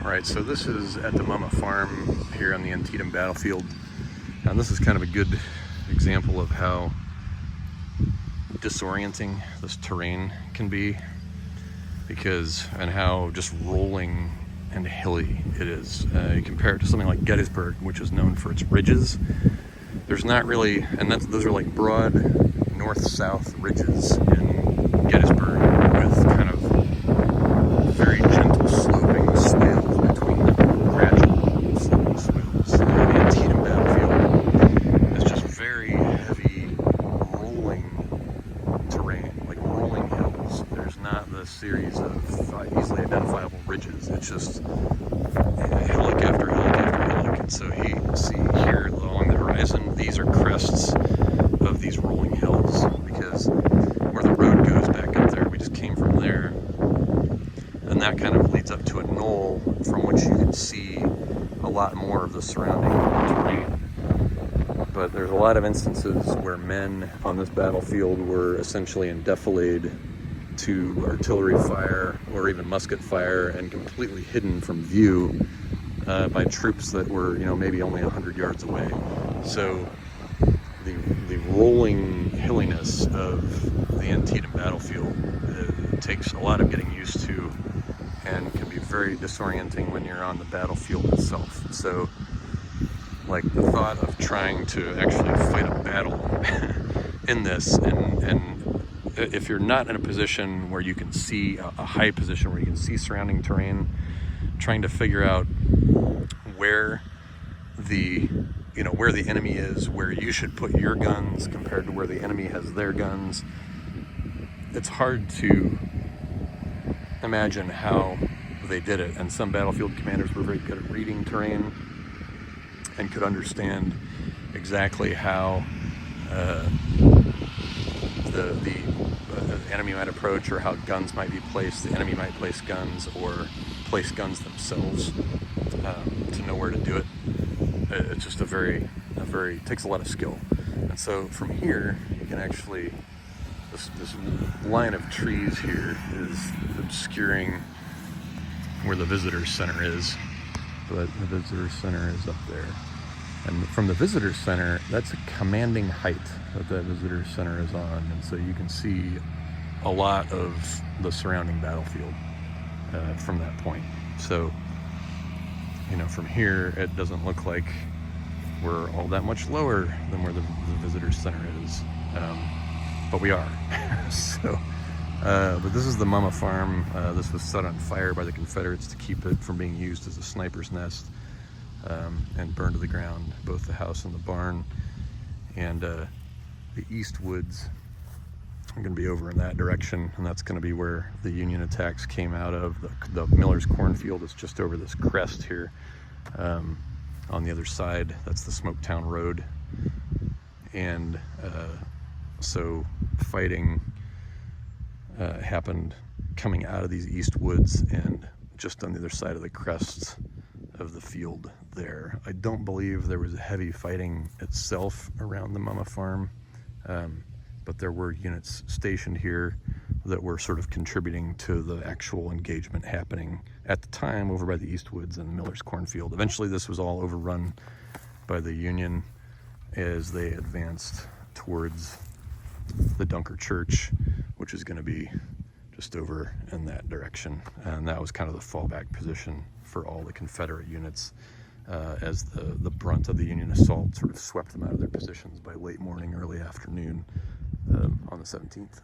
Alright, so this is at the Mumma Farm here on the Antietam battlefield. And this is kind of a good example of how disorienting this terrain can be, and how just rolling and hilly it is. You compare it to something like Gettysburg, which is known for its ridges. There's not really, and those are like broad north-south ridges in Gettysburg with kind of very gentle sloping swales between them, gradual sloping swales. The Antietam battlefield is just very heavy rolling terrain, like rolling hills. There's not the series of easily identifiable ridges. It's just hillock after hillock after hillock. And so you see here along the horizon, these are crests of these rolling hills, because where the road goes back up there, we just came from there, and that kind of leads up to a knoll from which you can see a lot more of the surrounding terrain. But there's a lot of instances where men on this battlefield were essentially endefilade to artillery fire or even musket fire and completely hidden from view by troops that were, maybe only 100 yards away. So the rolling hilliness of the Antietam battlefield takes a lot of getting used to and can be very disorienting when you're on the battlefield itself. So, like, the thought of trying to actually fight a battle in this, and if you're not in a position where you can see a high position where you can see surrounding terrain, trying to figure out where the enemy is, where you should put your guns compared to where the enemy has their guns, it's hard to imagine how they did it. And some battlefield commanders were very good at reading terrain and could understand exactly how the enemy might approach, or how guns might be placed. The enemy might place guns or place guns themselves to know where to do it. It's just it takes a lot of skill. And so from here, you can actually, this line of trees here is obscuring where the visitor center is, but the visitor center is up there. And from the visitor center, that's a commanding height that the visitor center is on. And so you can see a lot of the surrounding battlefield from that point. So, from here, it doesn't look like we're all that much lower than where the visitor center is. But we are. But this is the Mumma Farm. This was set on fire by the Confederates to keep it from being used as a sniper's nest, and burned to the ground, both the house and the barn. And the east woods are going to be over in that direction, and that's going to be where the Union attacks came out of. The Miller's cornfield is just over this crest here. On the other side, that's the Smoketown Road. And so fighting happened coming out of these east woods and just on the other side of the crests of the field there. I don't believe there was heavy fighting itself around the Mumma Farm, but there were units stationed here that were sort of contributing to the actual engagement happening at the time over by the east woods and Miller's cornfield. Eventually this was all overrun by the Union as they advanced towards the Dunker Church, which is going to be just over in that direction. And that was kind of the fallback position for all the Confederate units as the brunt of the Union assault sort of swept them out of their positions by late morning, early afternoon on the 17th.